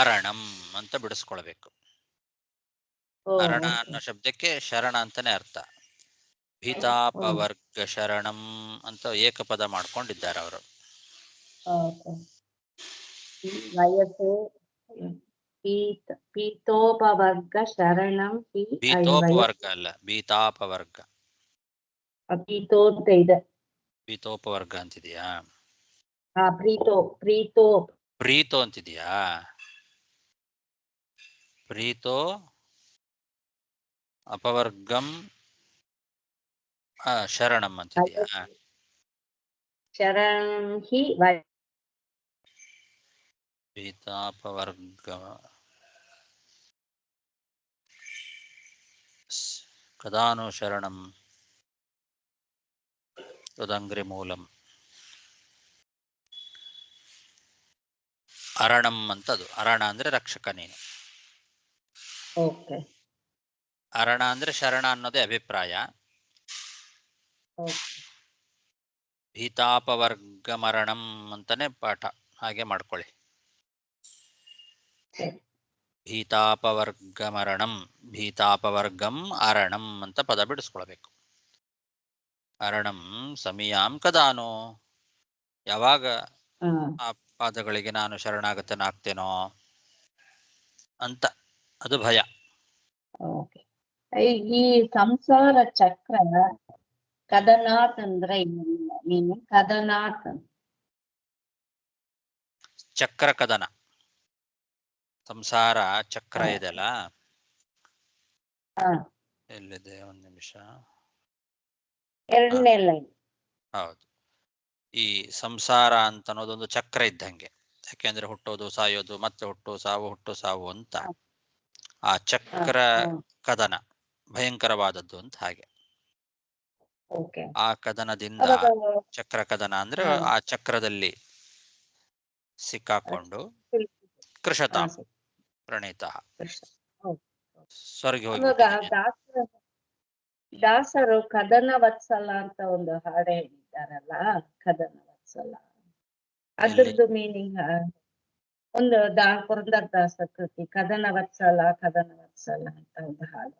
ಅರಣಂ ಅಂತ ಬಿಡಿಸ್ಕೊಳ್ಬೇಕು. ಅರಣ ಅನ್ನೋ ಶಬ್ದಕ್ಕೆ ಶರಣ ಅಂತಾನೆ ಅರ್ಥ. ಭೀತಾಪವರ್ಗ ಶರಣಂ ಅಂತ ಏಕಪದ ಮಾಡ್ಕೊಂಡಿದ್ದಾರೆ ಅವರು. ಪೀತೋಪವರ್ಗ ಶರಣಂ. ಭೀತೋಪವರ್ಗ ಅಲ್ಲ, ಭೀತಾಪವರ್ಗ. ಪೀತೋ ಅಂತ ಇದೆ. ಭೀತೋಪವರ್ಗ ಅಂತಿದೆಯಾ? ಪ್ರೀತೋ ಅಂತಿದೆಯಾ? ಪ್ರೀತೋ ಅಪವರ್ಗಂ ಶರಣಂ ಅಂತಿದೆಯಾ? ಶರಣಂ ಹಿ ಭೀತಾಪವರ್ಗ ಕದಾನು ಶರಣಂ ತದಂಗ್ರಿ ಮೂಲಂ. ಅರಣಂ ಅಂತದು. ಅರಣ ಅಂದ್ರೆ ರಕ್ಷಕ ನೀನು. ಓಕೆ ಅರಣ ಅಂದ್ರೆ ಶರಣ ಅನ್ನೋದೇ ಅಭಿಪ್ರಾಯ. ಓಕೆ ಭೀತಾಪವರ್ಗಮರಣಂ ಅಂತಾನೆ ಪಾಠ, ಹಾಗೆ ಮಾಡ್ಕೊಳ್ಳಿ. ಸರಿ. ಭೀತಾಪವರ್ಗಮರಣಂ, ಭೀತಾಪವರ್ಗಂ ಅರಣಂ ಅಂತ ಪದ ಬಿಡಿಸ್ಕೊಳ್ಬೇಕು. ಅರಣಂ ಸಮಯಾಂ ಕದಾನೋ, ಯಾವಾಗ ಹಾ ಆ ಪಾದಗಳಿಗೆ ನಾನು ಶರಣಾಗತನಾಗ್ತೇನೋ ಅಂತ, ಅದು ಭಯ. ಓಕೆ. ಈ ಸಂಸಾರ ಚಕ್ರ ಕದನಾಥ್ ಅಂದ್ರೆ ನೀನು ಕದನಾಥ್ ಚಕ್ರ ಕದನ, ಸಂಸಾರ ಚಕ್ರ ಹಾ. ಇದೆಲ್ಲ ಹಾ ಎಲ್ಲಿದೆ, ಒಂದು ನಿಮಿಷ. ಎರಡನೇ ಲೈನ್. ಹೌದು, ಈ ಸಂಸಾರ ಅಂತ ಅನ್ನೋದೊಂದು ಚಕ್ರ ಇದ್ದಂಗೆ. ಯಾಕೆಂದ್ರೆ ಹುಟ್ಟೋದು ಸಾಯೋದು, ಮತ್ತೆ ಹುಟ್ಟು ಸಾವು ಅಂತ. ಆ ಚಕ್ರ ಕದನ ಭಯಂಕರವಾದದ್ದು ಅಂತ ಹಾಗೆ. ಓಕೆ. ಆ ಕದನದಿಂದ, ಚಕ್ರ ಕದನ ಅಂದ್ರೆ ಆ ಚಕ್ರದಲ್ಲಿ ಸಿಕ್ಕಾಕೊಂಡು ಕೃಷತಾಂ ಪ್ರಣೀತ, ಸ್ವರ್ಗ ಹೋಗಿ ದಾಸರು ಕದನ ವತ್ಸಲ ಅಂತ ಒಂದು ಹಾಡು ಹೇಳಿದ್ದಾರಲ್ಲ, ಕದನ ವತ್ಸಲ ಅದ್ರದ್ದು ಮೀನಿಂಗ್ ಒಂದು ಪುರಂದರದಾಸ ಕೃತಿ ಕದನ ವತ್ಸಲ ಅಂತ ಒಂದು ಹಾಡು.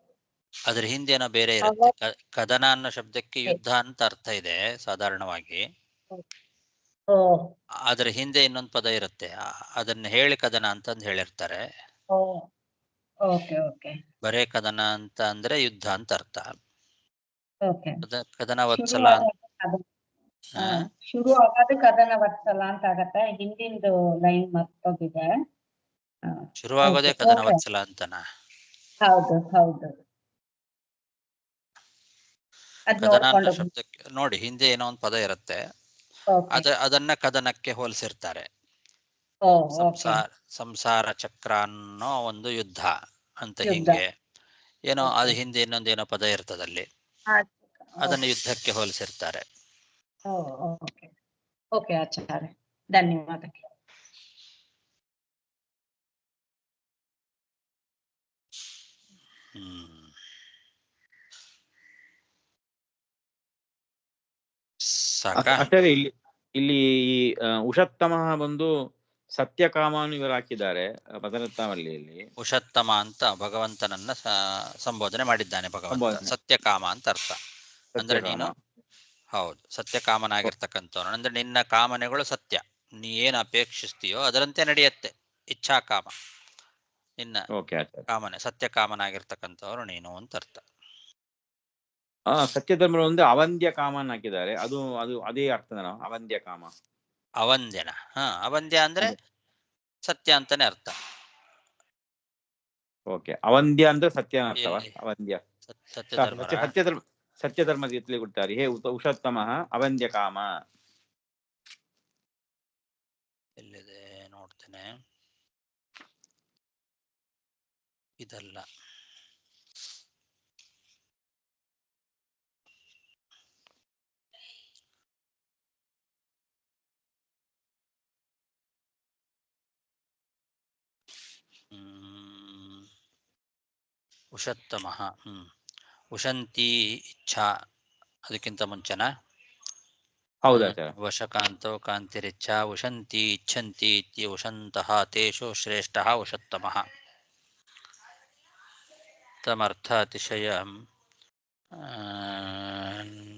ಅದ್ರ ಹಿಂದೇನೋ ಬೇರೆ ಇರುತ್ತೆ. ಕದನ ಅನ್ನೋ ಶಬ್ದಕ್ಕೆ ಯುದ್ಧ ಅಂತ ಅರ್ಥ ಇದೆ ಸಾಧಾರಣವಾಗಿ. ಅದ್ರ ಹಿಂದೆ ಇನ್ನೊಂದು ಪದ ಇರುತ್ತೆ, ಅದನ್ನ ಹೇಳಿ ಕದನ ಅಂತಂದು ಹೇಳಿರ್ತಾರೆ. ಬರೇ ಕದನ ಅಂತ ಅಂದ್ರೆ ಯುದ್ಧ ಅಂತ ಅರ್ಥ. ಕದನ ವತ್ಸಲ ಶುರು ಆಗೋದು ಕದನ ವತ್ಸಲ ಅಂತ ಆಗತ್ತೆ. ಹಿಂದಿಂದು ಲೈನ್ ಮರ್ತೋಗಿದೆ. ಶುರುವಾಗೋದೇ ಕದನ ವತ್ಸಲ ಅಂತನಾ? ಹೌದು ಹೌದು. ಕದನ ಅನ್ನೋ ಶಬ್ದಕ್ಕೆ ನೋಡಿ ಹಿಂದೆ ಏನೋ ಒಂದು ಪದ ಇರುತ್ತೆ, ಅದನ್ನ ಕದನಕ್ಕೆ ಹೋಲಿಸಿರ್ತಾರೆ. ಸಂಸಾರ ಚಕ್ರ ಅನ್ನೋ ಒಂದು ಯುದ್ಧ ಅಂತ ಹಿಂಗೆ ಏನೋ, ಅದು ಹಿಂದೆ ಇನ್ನೊಂದೇನೋ ಪದ ಇರ್ತದಲ್ಲಿ, ಅದನ್ನ ಯುದ್ಧಕ್ಕೆ ಹೋಲಿಸಿರ್ತಾರೆ. ಓಕೆ ಆಚಾರ್ಯ, ಧನ್ಯವಾದಗಳು. ಆಚಾರ್ಯ, ಇಲ್ಲಿ ಉಷತ್ತಮ ಬಂದು ಸತ್ಯಕಾಮನು ಇವರು ಹಾಕಿದ್ದಾರೆ ಪದರತ್ನಾವಳಿಯಲ್ಲಿ. ಉಷತ್ತಮ ಅಂತ ಭಗವಂತನನ್ನ ಸಂಬೋಧನೆ ಮಾಡಿದ್ದಾನೆ ಭಗವಂತ. ಸತ್ಯಕಾಮ ಅಂತ ಅರ್ಥ. ಅಂದ್ರೆ ನೀನು ಹೌದು ಸತ್ಯಕಾಮನಾಗಿರ್ತಕ್ಕಂಥವನು. ಅಂದ್ರೆ ನಿನ್ನ ಕಾಮನೆಗಳು ಸತ್ಯ, ನೀ ಏನು ಅಪೇಕ್ಷಿಸ್ತೀಯೋ ಅದರಂತೆ ನಡೆಯುತ್ತೆ. ಇಚ್ಛಾಕಾಮ, ನಿನ್ನ ಕಾಮನೆ ಸತ್ಯಕಾಮನಾಗಿರ್ತಕ್ಕಂಥವ್ರು ನೀನು ಅಂತ ಅರ್ಥ. ಸತ್ಯಧರ್ಮ ಒಂದು ಅವಂದ್ಯ ಕಾಮನ್ ಹಾಕಿದ್ದಾರೆ, ಅದು ಅದೇ ಅರ್ಥನ ಅವಂದ್ಯ ಕಾಮ. ಅವಂದ್ಯನ? ಅವಂದ್ಯ ಅಂದ್ರೆ ಸತ್ಯ ಅಂತಾನೆ ಅರ್ಥ. ಓಕೆ, ಅವಂದ್ಯ ಅಂದ್ರೆ ಸತ್ಯ ಅರ್ಥವ? ಅವಂದ್ಯ ಸತ್ಯಧರ್ಮ ರೀತಿಯಲ್ಲಿ ಕೊಡ್ತಾರೆ. ಹೇ ಉಷತ್ತಮ ಅವಂದ್ಯ ಕಾಮ. ಎಲ್ಲಿದೆ ನೋಡ್ತೇನೆ. ಇದಲ್ಲ, ಉಷತ್ತಮ. ಉಷಂತಿ ಇಚ್ಛಾ, ಅದಕ್ಕಿಂತ ಮುಂಚೆನಾ? ಹೌದಾ? ವಶಕಾಂತೋ ಕಾಂತಿರಿಚ್ಛಾ ಉಷಂತಿ ಇಚ್ಛಂತಿ ಇತ್ಯ ಉಷಂತಃ ತೇಷು ಶ್ರೇಷ್ಠಃ ಉಷತ್ತಮಃ. ತಮರ್ಥ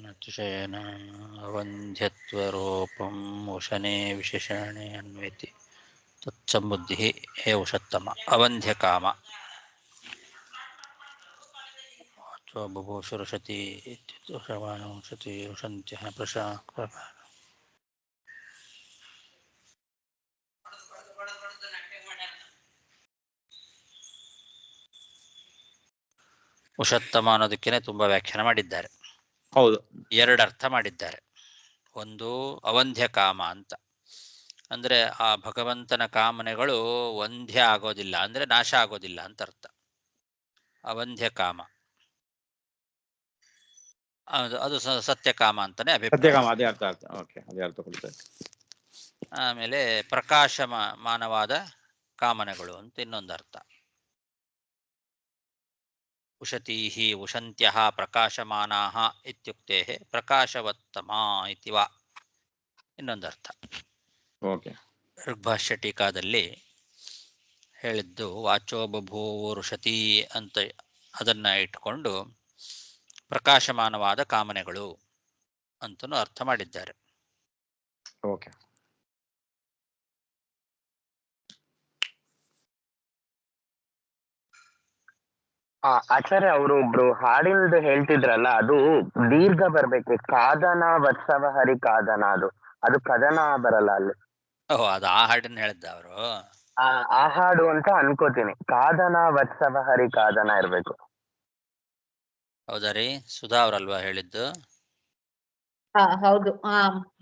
ಅತಿಶಯನ ಅವಂಧ್ಯತ್ವರೂಪಂ ಉಶನೇ ವಿಶೇಷಣೆ ಅನ್ವೇತಿ ತತ್ಸಂಬುದ್ಧಿ. ಹೇ ಉಷತ್ತಮ ಅವಂಧ್ಯಕಾಮ ಬಭೂಷುರುಷತಿ ಶ್ರವಣಂಶತಿ ಉಷಂತ್ಯಃ ಉಷತ್ತಮ ಅನ್ನೋದಕ್ಕೇನೆ ತುಂಬಾ ವ್ಯಾಖ್ಯಾನ ಮಾಡಿದ್ದಾರೆ. ಹೌದು, ಎರಡು ಅರ್ಥ ಮಾಡಿದ್ದಾರೆ. ಒಂದು ಅವಂಧ್ಯ ಕಾಮ ಅಂತ ಅಂದ್ರೆ ಆ ಭಗವಂತನ ಕಾಮನೆಗಳು ವಂಧ್ಯ ಆಗೋದಿಲ್ಲ, ಅಂದ್ರೆ ನಾಶ ಆಗೋದಿಲ್ಲ ಅಂತ ಅರ್ಥ. ಅವಂಧ್ಯ ಕಾಮ ಅದು ಸತ್ಯಕಾಮ ಅಂತಾನೆ ಅಭಿಪ್ರಾಯ. ಅದೇ ಅರ್ಥ. ಓಕೆ, ಅದೇ ಅರ್ಥ ಕೊಡ್ತಾರೆ. ಆಮೇಲೆ ಪ್ರಕಾಶಮಾನವಾದ ಕಾಮನೆಗಳು ಅಂತ ಇನ್ನೊಂದು ಅರ್ಥ. ಉಶತೀಃ ಉಶಂತ್ಯಃ ಪ್ರಕಾಶಮಾನಾಃ ಇತ್ಯುಕ್ತೇಃ ಪ್ರಕಾಶವತ್ತಮಾ ಇತಿ ವಾ ಇನ್ನೊಂದು ಅರ್ಥ. ಓಕೆ. ಋಗ್ಭಾಷ್ಯ ಟೀಕಾದಲ್ಲಿ ಹೇಳಿದ್ದು ವಾಚೋ ಬಭೂವರುಷತಿ ಅಂತ ಅದನ್ನ ಇಟ್ಕೊಂಡು ಪ್ರಕಾಶಮಾನವಾದ ಕಾಮನೆಗಳು ಅಂತನೂ ಅರ್ಥ ಮಾಡಿದ್ದಾರೆ. ಓಕೆ. ಆಚಾರ್ಯ ಅವರು ಒಬ್ರು ಹಾಡಿಲ್ದು ಹೇಳ್ತಿದ್ರಲ್ಲ, ಅದು ದೀರ್ಘ ಬರ್ಬೇಕು. ಕಾದನ ವತ್ಸವ ಹರಿ ಕಾದನ, ಅದು ಕದನ ಬರಲ್ಲ ಅಲ್ಲಿ. ಓಹ್, ಅದು ಆ ಹಾಡನ್ನ ಹೇಳಿದ್ದ ಅವರು. ಆ ಹಾಡು ಅಂತ ಅನ್ಕೋತೀನಿ. ಕಾದನ ವತ್ಸವ ಹರಿ ಕಾದನ ಇರ್ಬೇಕು. ಹೌದಾ ರೀ? ಸುಧಾ ಅವ್ರಲ್ವಾ ಹೇಳಿದ್ದು? ಹೌದು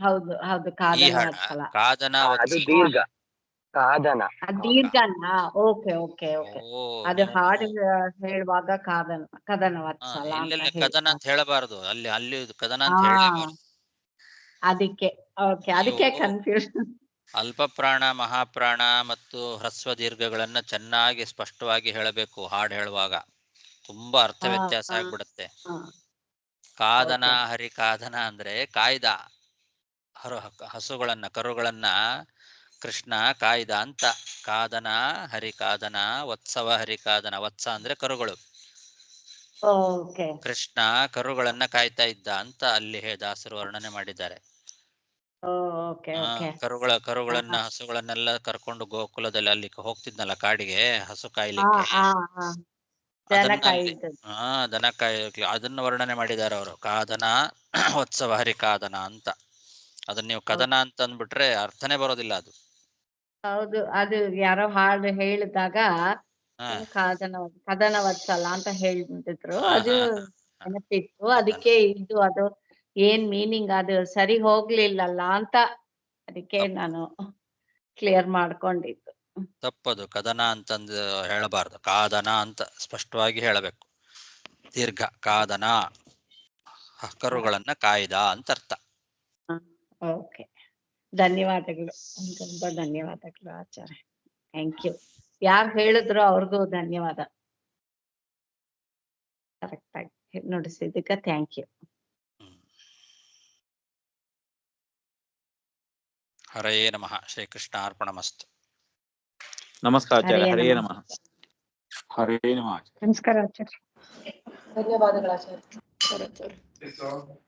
ಹೌದು ಹೌದು ಈ ಕಾದನ ಹಾಡ ವತ್ಸಲ. ಕಾದನ ಅದು ವತ್ಸಲ. ದೀರ್ಘ ಕಾದನ. ದೀರ್ಘನ? Okay okay okay. ಓ, ಅದು ನೀವು ಹಾಡು ಹೇಳುವಾಗ ಕದನ ವತ್ಸಲ ಅಂತ ಇಲ್ಲೆಲ್ಲ ಕದನ ಅಂತ ಹೇಳಬಾರದು, ಅಲ್ಲಿ ಅಲ್ಲಿ ಕದನ ಅಂತ ಹಾ, ಹೇಳಲೇಬಾರದು. ಅದಕ್ಕೆ ಓಕೆ, ಅದಕ್ಕೆ ನೀವು ಕನ್ಫ್ಯೂಷನ್. ಅಲ್ಪಪ್ರಾಣ, ಮಹಾಪ್ರಾಣ ಮತ್ತು ಹ್ರಸ್ವ ದೀರ್ಘಗಳನ್ನ ಚೆನ್ನಾಗಿ ಸ್ಪಷ್ಟವಾಗಿ ಹೇಳಬೇಕು ಹಾಡು ಹೇಳುವಾಗ. ತುಂಬಾ ಅರ್ಥ ವ್ಯತ್ಯಾಸ ಆಗ್ಬಿಡುತ್ತೆ. ಕಾದನ Okay. ಹರಿ ಕಾದನ ಅಂದ್ರೆ ಕಾಯ್ದ ಹಸುಗಳನ್ನ, ಕರುಗಳನ್ನ ಕೃಷ್ಣ ಕಾಯ್ದ ಅಂತ. ಕಾದನ ಹರಿಕಾದನ ವತ್ಸವ ಹರಿಕಾದನ. ವತ್ಸ ಅಂದ್ರೆ ಕರುಗಳು. ಓಕೆ ಕೃಷ್ಣ ಕರುಗಳನ್ನ ಕಾಯ್ತಾ ಇದ್ದ ಅಂತ ಅಲ್ಲಿ ದಾಸರು ವರ್ಣನೆ ಮಾಡಿದ್ದಾರೆ. Okay okay. ಕರುಗಳನ್ನ ಹಸುಗಳನ್ನೆಲ್ಲ ಕರ್ಕೊಂಡು ಗೋಕುಲದಲ್ಲಿ ಅಲ್ಲಿ ಹೋಗ್ತಿದ್ನಲ್ಲ ಕಾಡಿಗೆ ಹಸು ಹಾ ಕಾಯ್ಲಿಕ್ಕೆ. ಹಾ ಹಾ. ದನ ಅದನ್ನ ಅಲ್ಲಿ ಕಾಯ್ದದ್ದು. ದನ ಕಾಯ್ಲಿಕ್ಕೆ ಅದನ್ನ ವರ್ಣನೆ ಮಾಡಿದ್ದಾರೆ ಅವರು. ಕಾದನ ವತ್ಸವ ಹರಿಕಾದನ ಅಂತ. ಅದನ್ನ ನೀವು ಕದನ ಅಂತ ಅಂದ್ಬಿಟ್ರೆ ಅರ್ಥನೇ ಬರೋದಿಲ್ಲ ಅದು. ಹೌದು, ಅದು ಯಾರೋ ಹಾಡು ಹೇಳಿದಾಗ ಹಾ ಕದನ ವತ್ಸಲ ಅಂತ ಹೇಳ್ತಿದ್ರು. ಹಾ ಅದು ಹಾ ನೆನಪಿತ್ತು. ಅದಕ್ಕೆ ಇದು ಅದು ಏನ್ ಮೀನಿಂಗ್ ಅದು ಸರಿ ಹೋಗ್ಲಿಲ್ಲಲ್ಲ ಅಂತ ಅದಕ್ಕೆ ನಾನು ಕ್ಲಿಯರ್ ಮಾಡ್ಕೊಂಡಿದ್ದು. ತಪ್ಪದು. ಕದನ ಅಂತಂದು ಹೇಳಬಾರ್ದು, ಕಾದನ ಅಂತ ಸ್ಪಷ್ಟವಾಗಿ ಹೇಳಬೇಕು. ದೀರ್ಘ ಕಾದನ, ಕರುಗಳನ್ನ ಕಾಯ್ದ ಅಂತ ಅರ್ಥ. ಓಕೆ, ಧನ್ಯವಾದಗಳು. ತುಂಬಾ ಧನ್ಯವಾದಗಳು ಆಚಾರ್ಯ. Thank you. ಯಾರು ಹೇಳಿದ್ರು ಅವ್ರಿಗೂ ಧನ್ಯವಾದ. ಕರೆಕ್ಟ್ ಆಗಿ ನುಡಿಸಿದ್ದಕ್ಕೆ ಥ್ಯಾಂಕ್ ಯು. ಹರಯೇ ನಮಃ. ಶ್ರೀಕೃಷ್ಣಾರ್ಪಣಮಸ್ತು. ನಮಸ್ಕಾರ ಆಚಾರ್ಯ. ಹರೇ ನಮಃ. ನಮಃ. ಹರೇ ನಮಃ. ನಮಸ್ಕಾರ ಆಚಾರ್ಯ. ಧನ್ಯವಾದಗಳು ಆಚಾರ್ಯ.